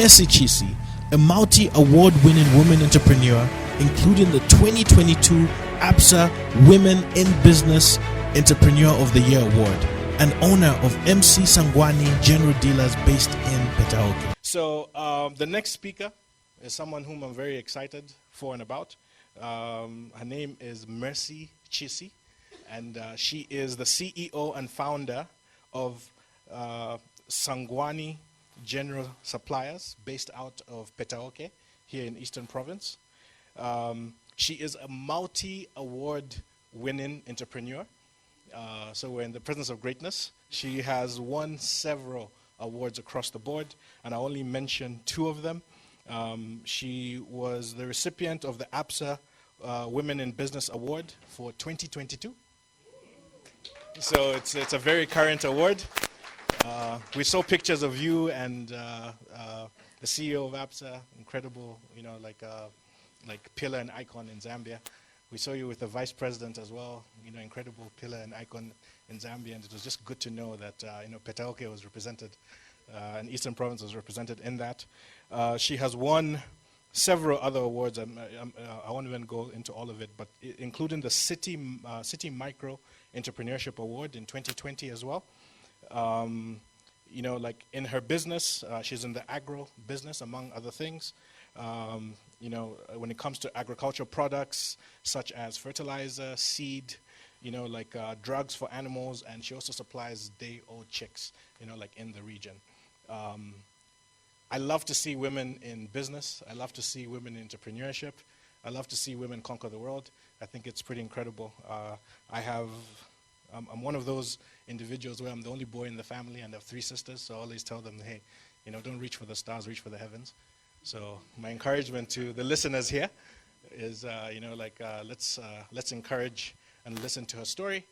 Mercy Chisi, a multi-award-winning woman entrepreneur, including the 2022 ABSA Women in Business Entrepreneur of the Year Award, and owner of MC Sangwani General Dealers based in Petauke. So the next speaker is someone whom I'm very excited for and about. Her name is Mercy Chisi, and she is the CEO and founder of Sangwani General Suppliers, based out of Petauke, here in Eastern Province. She is a multi-award winning entrepreneur. So we're in the presence of greatness. She has won several awards across the board, and I only mention two of them. She was the recipient of the ABSA Women in Business Award for 2022. So it's a very current award. We saw pictures of you and the CEO of ABSA, incredible, like pillar and icon in Zambia. We saw you with the vice president as well, incredible pillar and icon in Zambia, and it was just good to know that, Petauke was represented, and Eastern Province was represented in that. She has won several other awards. I won't even go into all of it, but including the Citi Micro Entrepreneurship Award in 2020 as well. Like in her business, she's in the agro business, among other things. When it comes to agricultural products such as fertilizer, seed, drugs for animals, and she also supplies day-old chicks, like in the region. I love to see women in business. I love to see women in entrepreneurship. I love to see women conquer the world. I think it's pretty incredible. I'm one of those individuals where I'm the only boy in the family and I have three sisters, so I always tell them, hey, don't reach for the stars, reach for the heavens. So my encouragement to the listeners here is, let's encourage and listen to her story,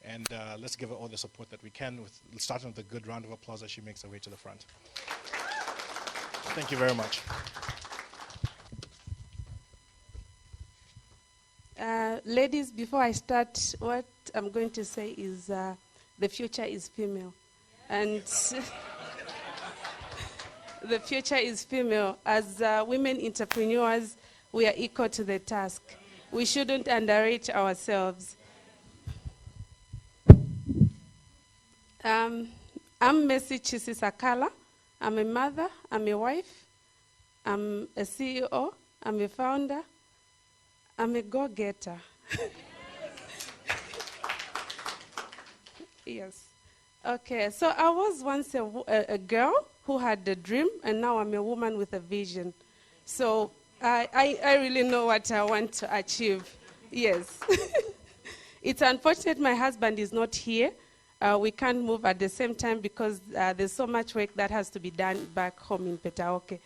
and let's give her all the support that we can, starting with a good round of applause as she makes her way to the front. Thank you very much. Ladies, before I start, what I'm going to say is the future is female. And the future is female. As women entrepreneurs, we are equal to the task. We shouldn't underrate ourselves. I'm Mercy Chisi Sakala. I'm a mother, I'm a wife, I'm a CEO, I'm a founder, I'm a go-getter. Yes. Okay, so I was once a girl who had a dream, and now I'm a woman with a vision. So I really know what I want to achieve. Yes. It's unfortunate my husband is not here. We can't move at the same time because there's so much work that has to be done back home in Petauke.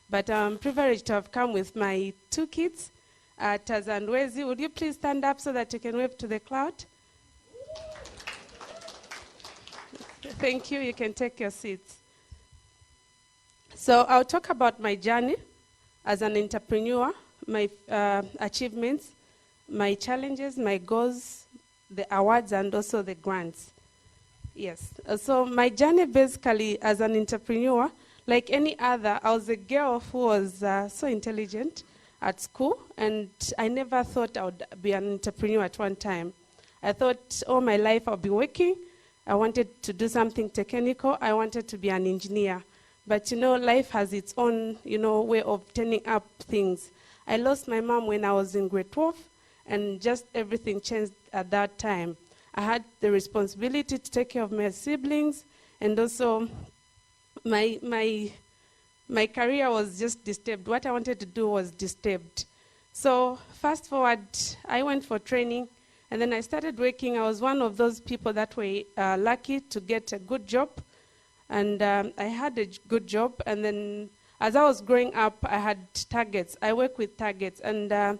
But I'm privileged to have come with my two kids, Taz and Wezi. Would you please stand up so that you can wave to the crowd? Thank you. You can take your seats. So I'll talk about my journey as an entrepreneur, my achievements, my challenges, my goals, the awards, and also the grants. Yes. So my journey basically as an entrepreneur, like any other, I was a girl who was so intelligent at school, and I never thought I would be an entrepreneur at one time. I thought all my life I'll be working. I wanted to do something technical. I wanted to be an engineer. But, life has its own, way of turning up things. I lost my mom when I was in grade 12, and just everything changed at that time. I had the responsibility to take care of my siblings, and also my career was just disturbed. What I wanted to do was disturbed. So fast forward, I went for training, and then I started working. I was one of those people that were lucky to get a good job, and I had a good job. And then as I was growing up, I had targets. I work with targets, and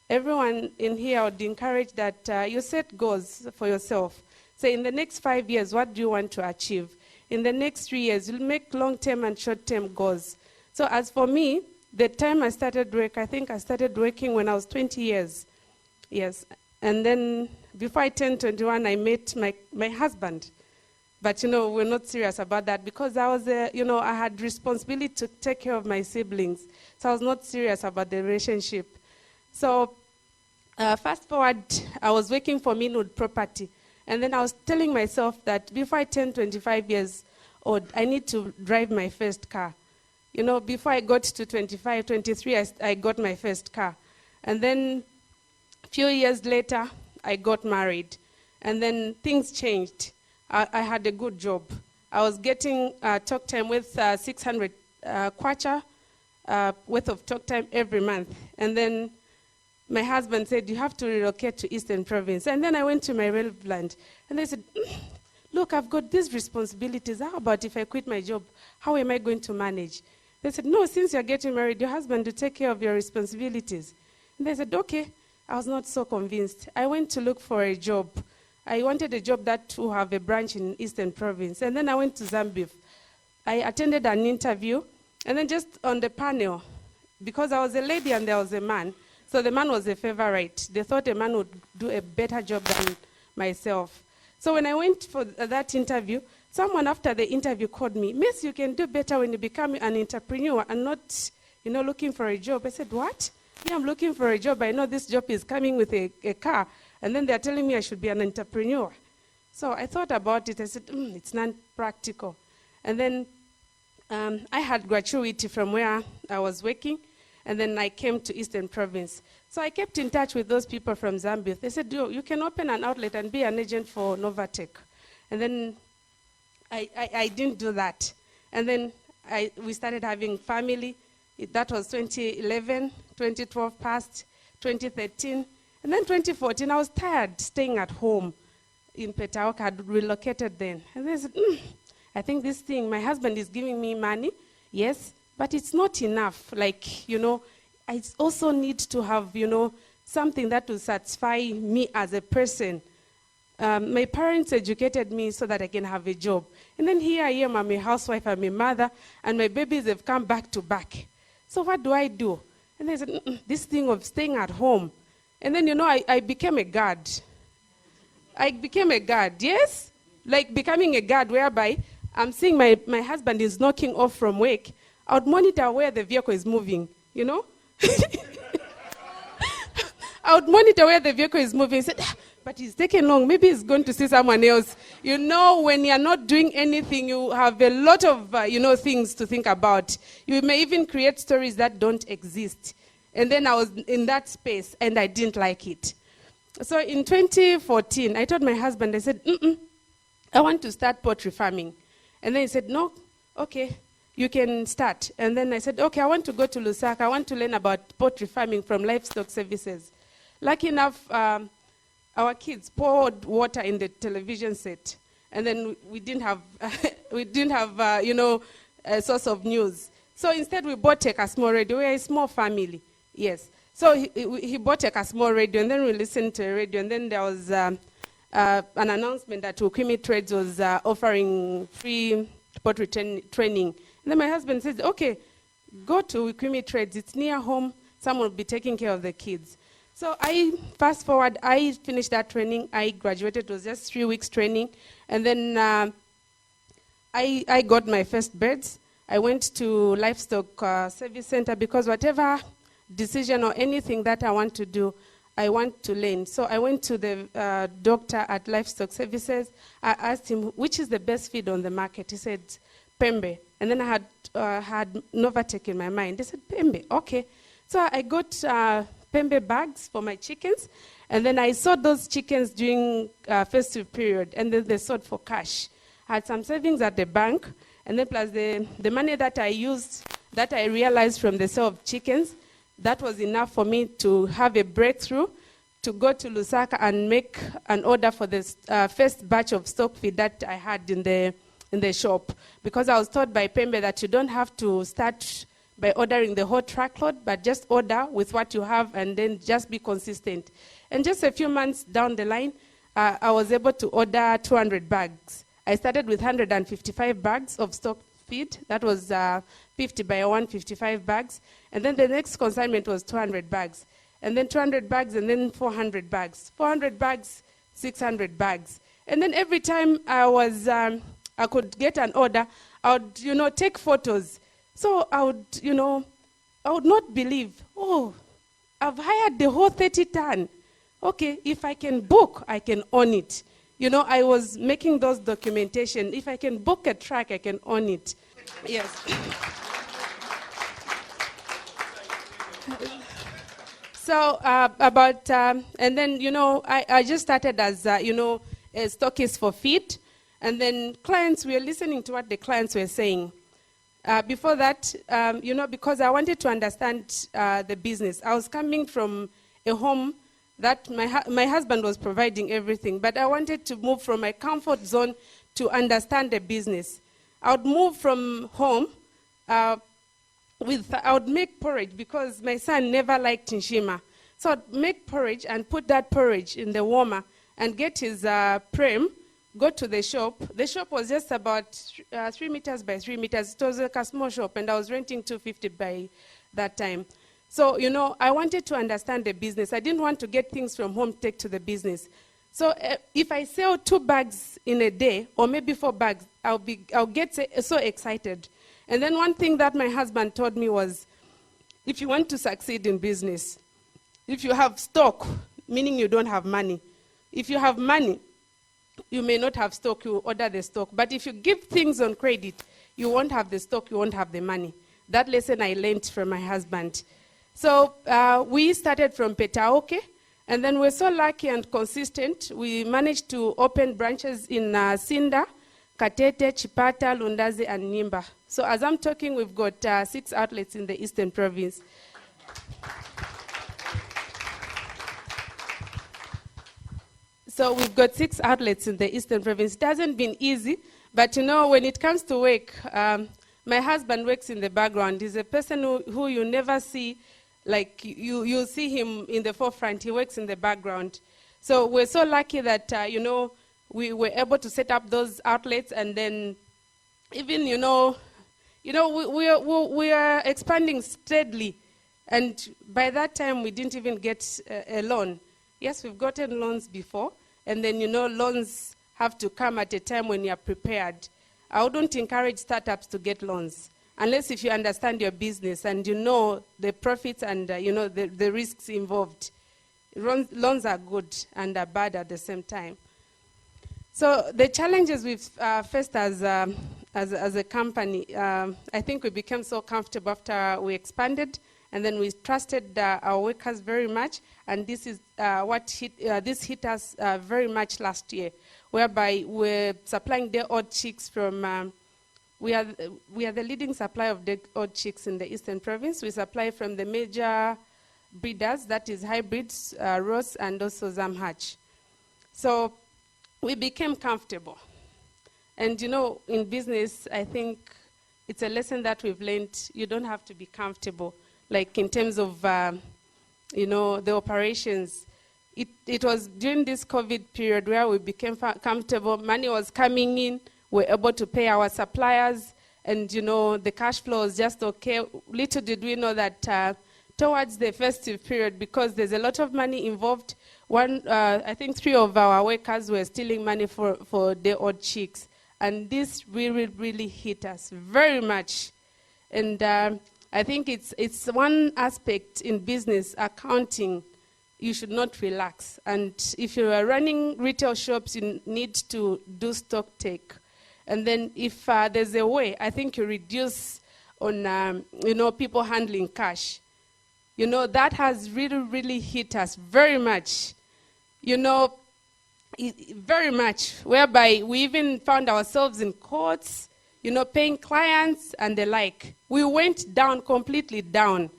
everyone in here would encourage that you set goals for yourself. Say, in the next 5 years, what do you want to achieve? In the next 3 years, you'll make long-term and short-term goals. So as for me, the time I started work, I think I started working when I was 20 years. Yes. And then before I turned 21, I met my husband. But, we're not serious about that because I was, I had responsibility to take care of my siblings. So I was not serious about the relationship. So fast forward, I was working for Minwood Property. And then I was telling myself that before I turn 25 years old, I need to drive my first car. Before I got to 25, 23, I got my first car. And then a few years later, I got married. And then things changed. I had a good job. I was getting talk time with 600 kwacha worth of talk time every month. And then my husband said, you have to relocate to Eastern Province. And then I went to my relevant, and they said, look, I've got these responsibilities. How about if I quit my job? How am I going to manage? They said, no, since you're getting married, your husband will take care of your responsibilities. And they said, okay. I was not so convinced. I went to look for a job. I wanted a job that will have a branch in Eastern Province. And then I went to Zambia. I attended an interview, and then just on the panel, because I was a lady and there was a man, so the man was a favorite. They thought a man would do a better job than myself. So when I went for that interview, someone after the interview called me, Miss, you can do better when you become an entrepreneur and not, looking for a job. I said, what? Yeah, I'm looking for a job. I know this job is coming with a car. And then they're telling me I should be an entrepreneur. So I thought about it. I said, it's not practical. And then I had gratuity from where I was working. And then I came to Eastern Province. So I kept in touch with those people from Zambia. They said, you can open an outlet and be an agent for Novatech. And then I didn't do that. And then we started having family. That was 2011, 2012 passed, 2013. And then 2014, I was tired staying at home in Petauke. I had relocated then. And they said, I think this thing, my husband is giving me money, yes, but it's not enough. Like, I also need to have, something that will satisfy me as a person. My parents educated me so that I can have a job. And then here I am, I'm a housewife, I'm a mother, and my babies have come back to back. So what do I do? And they said, this thing of staying at home. And then, I became a guard. I became a guard, yes? Like becoming a guard whereby I'm seeing my husband is knocking off from work. I would monitor where the vehicle is moving, I would monitor where the vehicle is moving. I said, but it's taking long. Maybe he's going to see someone else. When you're not doing anything, you have a lot of, things to think about. You may even create stories that don't exist. And then I was in that space, and I didn't like it. So in 2014, I told my husband, I said, I want to start poultry farming. And then he said, no, okay, you can start. And then I said, okay, I want to go to Lusaka. I want to learn about poultry farming from livestock services. Lucky enough, our kids poured water in the television set. And then we didn't have, a source of news. So instead, we bought a small radio. We're a small family. Yes. So he bought a small radio, and then we listened to a radio, and then there was an announcement that Ukimi Trades was offering free poultry training. And then my husband said, okay, go to Ukimi Trades. It's near home. Someone will be taking care of the kids. So fast forward, I finished that training. I graduated. It was just 3 weeks training. And then I got my first birds. I went to livestock service center because whatever decision or anything that I want to do, I want to learn. So I went to the doctor at Livestock Services. I asked him, which is the best feed on the market? He said, Pembe. And then I had Novatech in my mind. They said, Pembe, okay. So I got Pembe bags for my chickens. And then I sold those chickens during festive period. And then they sold for cash. I had some savings at the bank. And then plus the money that I used, that I realized from the sale of chickens, that was enough for me to have a breakthrough, to go to Lusaka and make an order for the first batch of stock feed that I had in the shop. Because I was taught by Pembe that you don't have to start by ordering the whole truckload, but just order with what you have and then just be consistent. And just a few months down the line, I was able to order 200 bags. I started with 155 bags of stock feed. That was 50 by 155 bags. And then the next consignment was 200 bags. And then 200 bags, and then 400 bags. 400 bags, 600 bags. And then every time I could get an order, I would, take photos. So I would not believe, oh, I've hired the whole 30 ton. Okay, if I can book, I can own it. I was making those documentation. If I can book a truck, I can own it. Yes. So and then, I just started as, a stockist for feed. And then we were listening to what the clients were saying. Before that, because I wanted to understand the business. I was coming from a home that my husband was providing everything, but I wanted to move from my comfort zone to understand the business. I would move from home I would make porridge because my son never liked Nshima. So I'd make porridge and put that porridge in the warmer and get his prem, go to the shop. The shop was just about 3 meters by 3 meters. It was like a small shop, and I was renting 250 by that time. So, I wanted to understand the business. I didn't want to get things from home, take to the business. So if I sell 2 bags in a day, or maybe 4 bags, I'll get so excited. And then one thing that my husband told me was, if you want to succeed in business, if you have stock, meaning you don't have money. If you have money, you may not have stock, you order the stock. But if you give things on credit, you won't have the stock, you won't have the money. That lesson I learned from my husband. So we started from Petauke, and then we're so lucky and consistent. We managed to open branches in Sinda, Katete, Chipata, Lundazi, and Nimba. So as I'm talking, we've got 6 outlets in the Eastern Province. So we've got 6 outlets in the Eastern Province. It hasn't been easy, but when it comes to work, my husband works in the background. He's a person who you never see, like you see him in the forefront. He works in the background. So we're so lucky that, we were able to set up those outlets, and then even, we are expanding steadily. And by that time, we didn't even get a loan. Yes, we've gotten loans before, and then, loans have to come at a time when you're prepared. I wouldn't encourage startups to get loans, unless if you understand your business and you know the profits and, the risks involved. Loans are good and are bad at the same time. So the challenges we've faced as a company, I think we became so comfortable after we expanded, and then we trusted our workers very much, and this is this hit us very much last year, whereby we're supplying day-old chicks from, we are the leading supplier of day-old chicks in the Eastern Province. We supply from the major breeders, that is hybrids, Ross, and also Zamhatch. So we became comfortable. And in business, I think it's a lesson that we've learned. You don't have to be comfortable. Like in terms of, the operations, it was during this COVID period where we became comfortable. Money was coming in. We were able to pay our suppliers. And, the cash flow was just okay. Little did we know that towards the festive period, because there's a lot of money involved, I think 3 of our workers were stealing money for day-old chicks. And this really hit us very much. And I think it's one aspect in business, accounting, you should not relax. And if you are running retail shops, you need to do stock take. And then if there's a way, I think you reduce on, people handling cash. That has really hit us very much. Very much, whereby we even found ourselves in courts, paying clients and the like. We went down, completely down.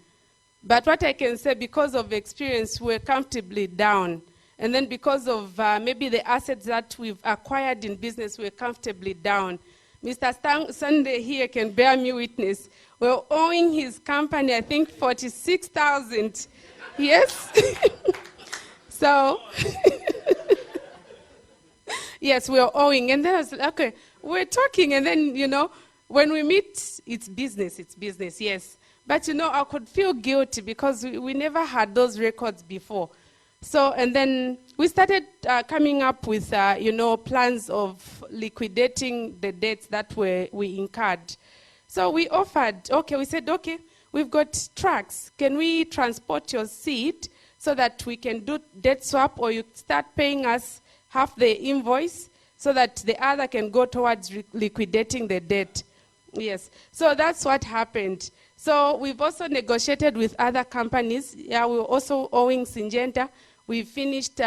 But what I can say, because of experience, we're comfortably down. And then because of maybe the assets that we've acquired in business, we're comfortably down. Mr. Sunday here can bear me witness. We're owing his company, I think, 46,000. Yes? So, yes, we're owing. And then I was like, okay, we're talking, and then, when we meet, it's business, yes. But, I could feel guilty because we never had those records before. So, and then we started coming up with, plans of liquidating the debts that we incurred. So we said, okay, we've got trucks. Can we transport your seed so that we can do debt swap, or you start paying us half the invoice so that the other can go towards liquidating the debt? Yes. So that's what happened. So we've also negotiated with other companies. Yeah, we were also owing Syngenta. We finished,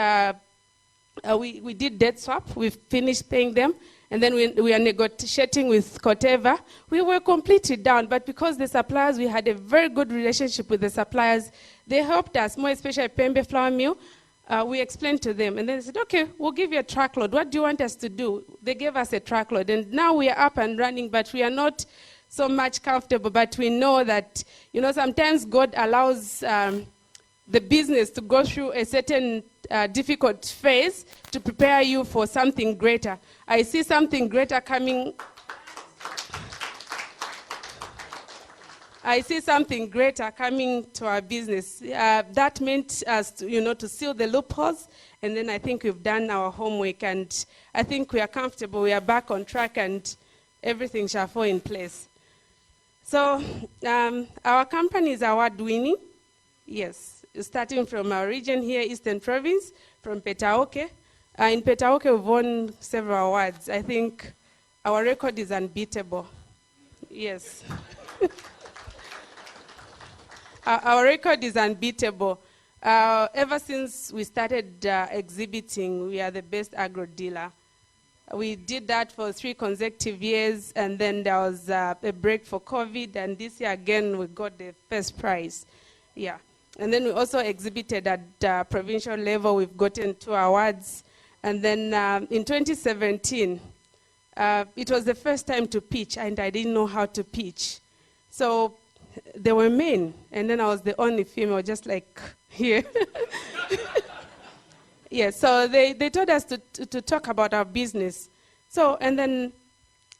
we did debt swap. We finished paying them. And then we are negotiating with Corteva. We were completely down, but because the suppliers, we had a very good relationship with the suppliers. They helped us, more especially Pembe Flour Mill. We explained to them, and then they said, okay, we'll give you a truckload. What do you want us to do? They gave us a truckload, and now we are up and running, but we are not so much comfortable. But we know that, sometimes God allows the business to go through a certain difficult phase to prepare you for something greater. I see something greater coming. I see something greater coming to our business. That meant us to seal the loopholes, and then I think we've done our homework, and I think we are comfortable. We are back on track, and everything shall fall in place. So our company is award-winning. Yes, starting from our region here, Eastern Province, from Petauke. In Petauke, we've won several awards. I think our record is unbeatable. Yes. Our record is unbeatable. Ever since we started exhibiting, we are the best agro dealer. We did that for 3 consecutive years, and then there was a break for COVID, and this year again we got the first prize. Yeah. And then we also exhibited at provincial level. We've gotten 2 awards. And then in 2017, it was the first time to pitch, and I didn't know how to pitch. So there were men, and then I was the only female, just like here. Yeah, so they told us to talk about our business. So, and then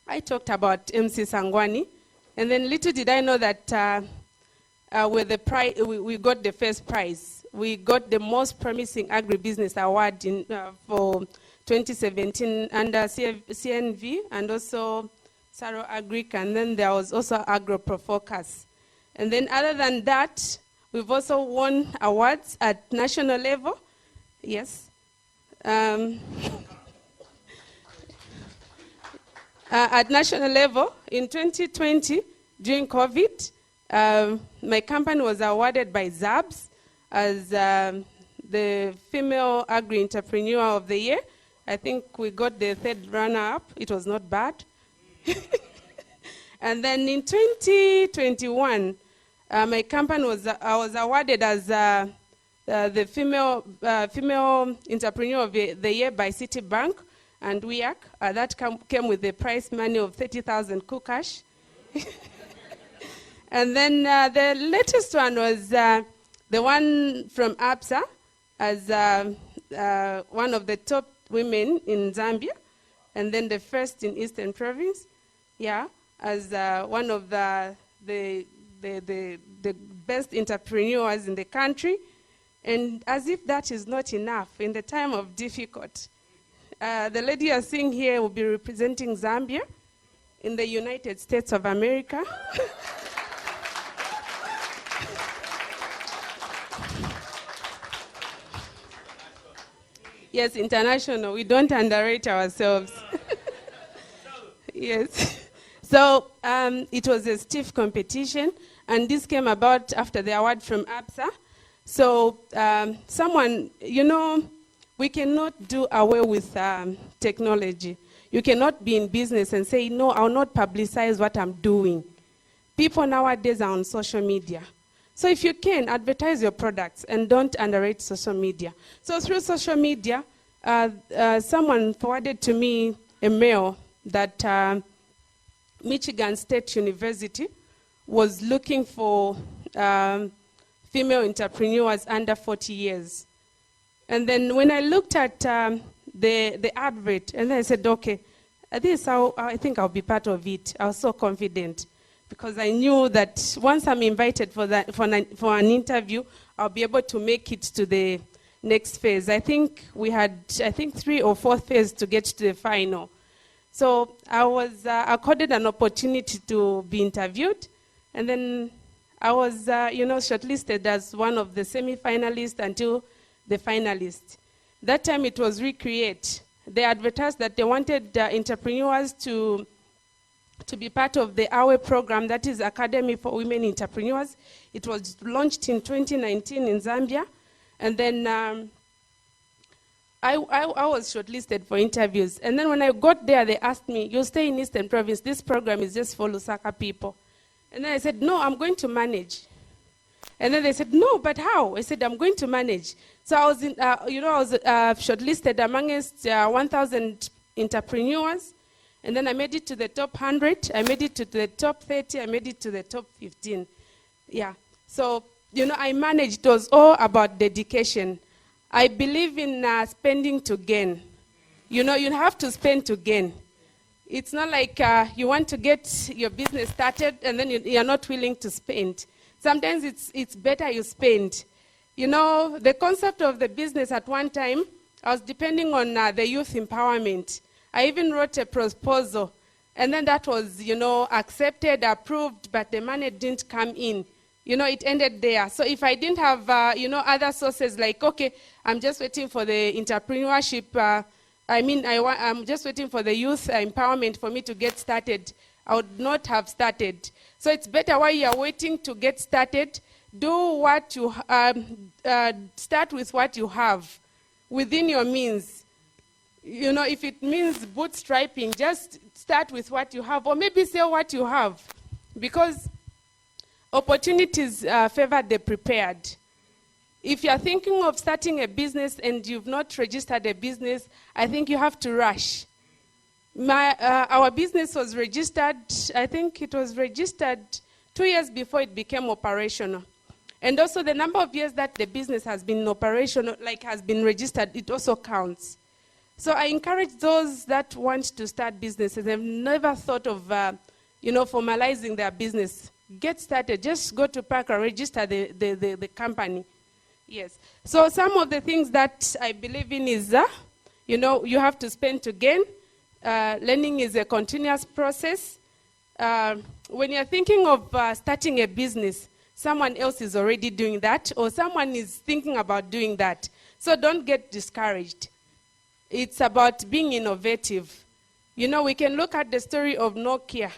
I talked about MC Sangwani, and then little did I know that we got the first prize. We got the most promising agribusiness award for 2017 under CNV and also Saro Agric, and then there was also Agro Pro Focus. And then other than that, we've also won awards at national level. Yes. At national level, in 2020, during COVID, my company was awarded by ZABS as the Female Agri-Entrepreneur of the Year. I think we got the 3rd runner-up. It was not bad. And then in 2021, my company I was awarded as the Female Entrepreneur of the Year by Citibank and WIAC. That came with the prize money of 30,000 kukash. And then the latest one was the one from ABSA as one of the top women in Zambia, and then the first in Eastern Province, yeah, as one of the best entrepreneurs in the country. And as if that is not enough, in the time of difficult, the lady you're seeing here will be representing Zambia in the United States of America. Yes, international. We don't underrate ourselves. Yes. So it was a stiff competition, and this came about after the award from ABSA. So we cannot do away with technology. You cannot be in business and say, no, I'll not publicize what I'm doing. People nowadays are on social media. So if you can, advertise your products and don't underrate social media. So through social media, someone forwarded to me a mail that Michigan State University was looking for female entrepreneurs under 40 years. And then when I looked at the advert, and then I said, okay, I think I'll be part of it. I was so confident because I knew that once I'm invited for an interview, I'll be able to make it to the next phase. I think we had 3 or 4 phases to get to the final. So I was accorded an opportunity to be interviewed, and then I was, shortlisted as one of the semi-finalists until the finalist. That time it was Recreate. They advertised that they wanted entrepreneurs to be part of the AWE program, that is Academy for Women Entrepreneurs. It was launched in 2019 in Zambia. And then I was shortlisted for interviews. And then when I got there, they asked me, "You stay in Eastern Province. This program is just for Lusaka people." And then I said, "No, I'm going to manage." And then they said, "No, but how?" I said, "I'm going to manage." So I was, shortlisted amongst 1,000 entrepreneurs. And then I made it to the top 100. I made it to the top 30. I made it to the top 15. Yeah. So, I managed. It was all about dedication. I believe in spending to gain. You have to spend to gain. It's not like you want to get your business started and then you're not willing to spend. Sometimes it's better you spend. The concept of the business at one time, I was depending on the youth empowerment. I even wrote a proposal, and then that was, accepted, approved, but the money didn't come in. It ended there. So if I didn't have, other sources like, okay, I'm just waiting for the entrepreneurship, I'm just waiting for the youth empowerment for me to get started, I would not have started. So it's better while you're waiting to get started, do what you, start with what you have within your means. If it means bootstrapping, just start with what you have, or maybe sell what you have, because opportunities favor the prepared. If you're thinking of starting a business and you've not registered a business, I think you have to rush. Our business was registered, I think it was registered 2 years before it became operational. And also the number of years that the business has been operational, has been registered, it also counts. So I encourage those that want to start businesses and never thought of, formalizing their business. Get started. Just go to Parker, register the company. Yes. So some of the things that I believe in is, you have to spend to gain. Learning is a continuous process. When you're thinking of starting a business, someone else is already doing that, or someone is thinking about doing that. So don't get discouraged. It's about being innovative. We can look at the story of Nokia.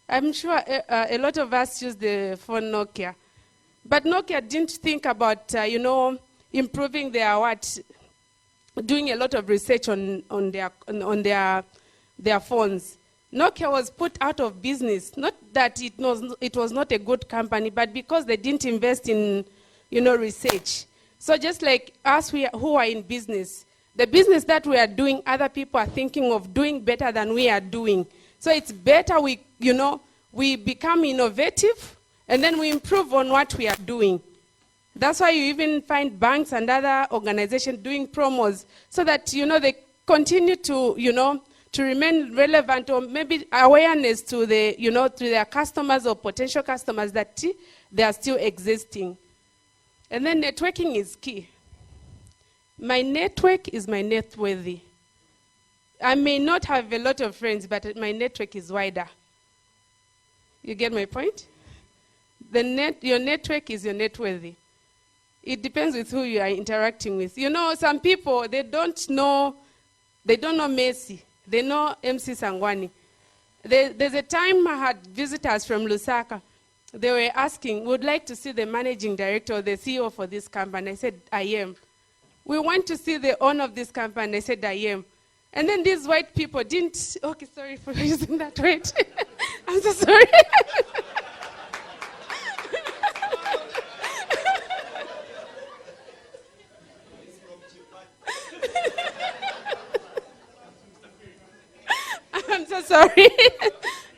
I'm sure a lot of us use the phone Nokia. But Nokia didn't think about, improving doing a lot of research on their phones. Nokia was put out of business. Not that it was not a good company, but because they didn't invest in, research. So just like us who are in business, the business that we are doing, other people are thinking of doing better than we are doing. So it's better we become innovative, and then we improve on what we are doing. That's why you even find banks and other organizations doing promos, so that, they continue to, to remain relevant, or maybe awareness to to their customers or potential customers that they are still existing. And then networking is key. My network is my net worthy. I may not have a lot of friends, but my network is wider. You get my point? Your network is your net worthy. It depends with who you are interacting with. Some people, they don't know Messi. They know MC Sangwani. There's a time I had visitors from Lusaka. They were asking, would like to see the managing director or the CEO for this company. I said, I am. We want to see the owner of this company. I said, I am. And then these white people didn't, okay, sorry for using that word. I'm so sorry. I'm so sorry.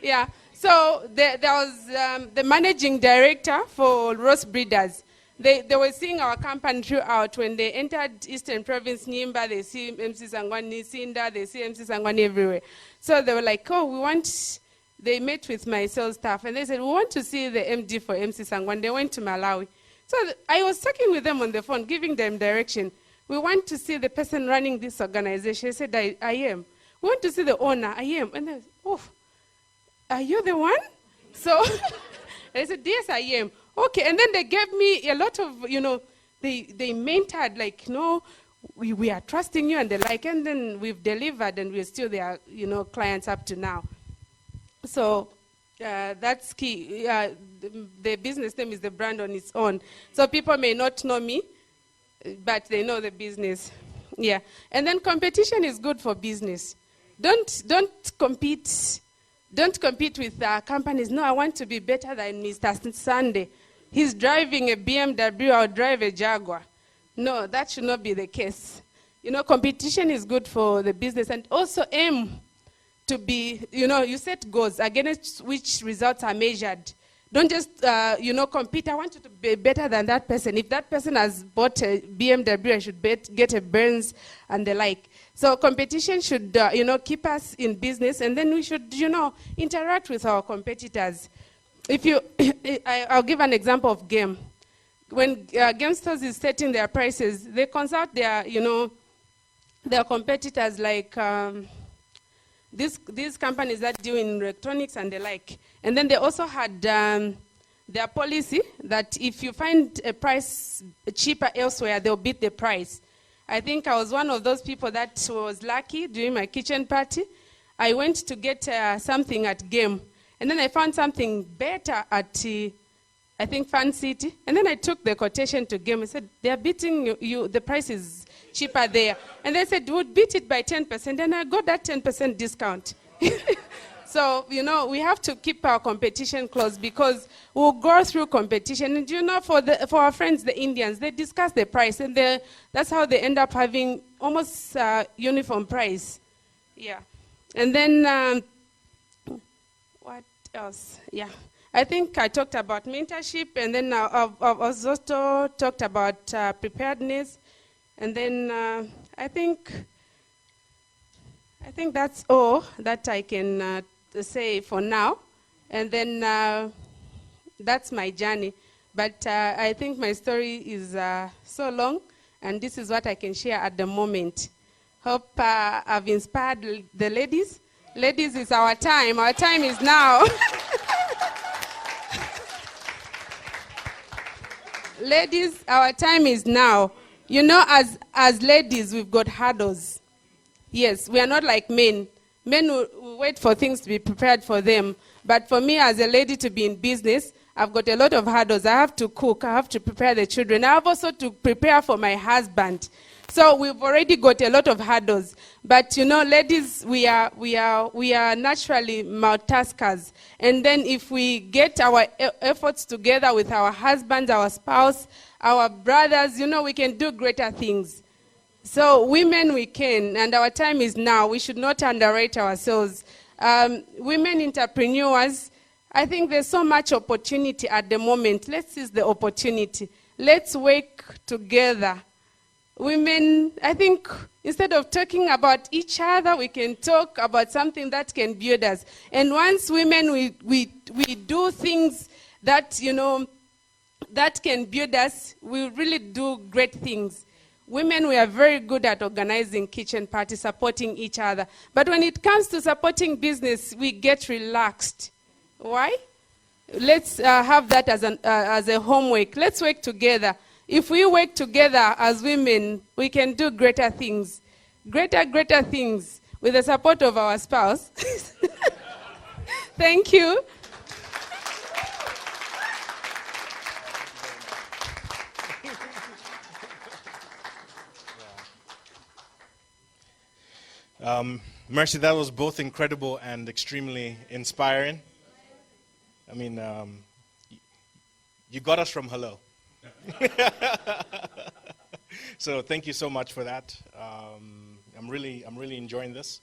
Yeah. So there was the managing director for Ross Breeders. They were seeing our company throughout. When they entered Eastern Province, Nimba, they see MC Sangwani, Sinda, they see MC Sangwani everywhere. So they were like, they met with my sales staff, and they said, we want to see the MD for MC Sangwani. They went to Malawi. So I was talking with them on the phone, giving them direction. We want to see the person running this organization. I said, I am. We want to see the owner. I am. And they said, oh, are you the one? So I said, yes, I am. Okay, and then they gave me a lot of, they mentored, like, no, we are trusting you and the like, and then we've delivered and we're still their, clients up to now. So that's key. The business name is the brand on its own. So people may not know me, but they know the business. Yeah. And then competition is good for business. Don't compete. Don't compete with companies. No, I want to be better than Mr. Sunday. He's driving a BMW, I'll drive a Jaguar. No, that should not be the case. Competition is good for the business, and also aim to be, you set goals against which results are measured. Don't just, compete. I want you to be better than that person. If that person has bought a BMW, I should get a Benz and the like. So competition should, keep us in business, and then we should, interact with our competitors. I'll give an example of game. When game stores is setting their prices, they consult their, their competitors, like these companies that deal in electronics and the like. And then they also had their policy that if you find a price cheaper elsewhere, they'll beat the price. I think I was one of those people that was lucky during my kitchen party. I went to get something at Game, and then I found something better at, I think, Fan City. And then I took the quotation to Game. I said, they're beating you, the price is cheaper there. And they said, we'd beat it by 10%, and I got that 10% discount. So, we have to keep our competition close, because we'll go through competition. And, for our friends, the Indians, they discuss the price, and that's how they end up having almost uniform price. Yeah. And then, what else? Yeah. I think I talked about mentorship, and then I've also talked about preparedness. And then I think that's all that I can say for now. And then that's my journey. But I think my story is so long, and this is what I can share at the moment. Hope I've inspired the ladies. Ladies, it's our time. Our time is now. Ladies, our time is now. As ladies, we've got hurdles. Yes, we are not like men. Men will wait for things to be prepared for them. But for me, as a lady, to be in business, I've got a lot of hurdles. I have to cook. I have to prepare the children. I have also to prepare for my husband. So we've already got a lot of hurdles. But, ladies, we are naturally multitaskers. And then if we get our efforts together with our husbands, our spouse, our brothers, we can do greater things. So women, we can, and our time is now. We should not underrate ourselves. Women entrepreneurs, I think there's so much opportunity at the moment. Let's seize the opportunity. Let's work together. Women, I think instead of talking about each other, we can talk about something that can build us. And once women, we do things that, that can build us, we really do great things. Women, we are very good at organizing kitchen parties, supporting each other. But when it comes to supporting business, we get relaxed. Why? Let's have that as a homework. Let's work together. If we work together as women, we can do greater things. Greater things with the support of our spouse. Thank you. Mercy, that was both incredible and extremely inspiring. I mean, you got us from hello. So thank you so much for that. I'm really enjoying this.